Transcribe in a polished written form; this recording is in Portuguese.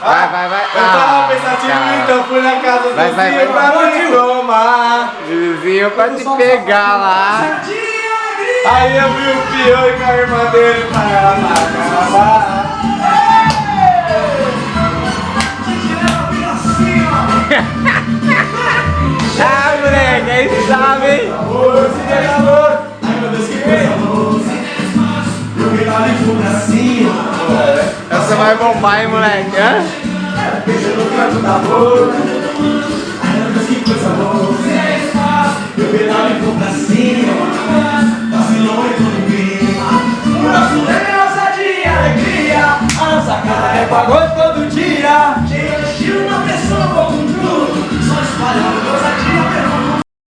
Vai. Eu tava pensativo, então fui na casa do vizinho pra me tomar. Vizinho pra te pegar lá. Aí eu vi o pioi com a irmã dele pra ela. Ah, moleque, aí você sabe, hein? Ai meu Deus, que coisa louca. Essa vai bombar, hein, moleque? Hã? Beijo no canto da boca. Ai meu Deus, que coisa louca. Eu pedalo e vou pra cima.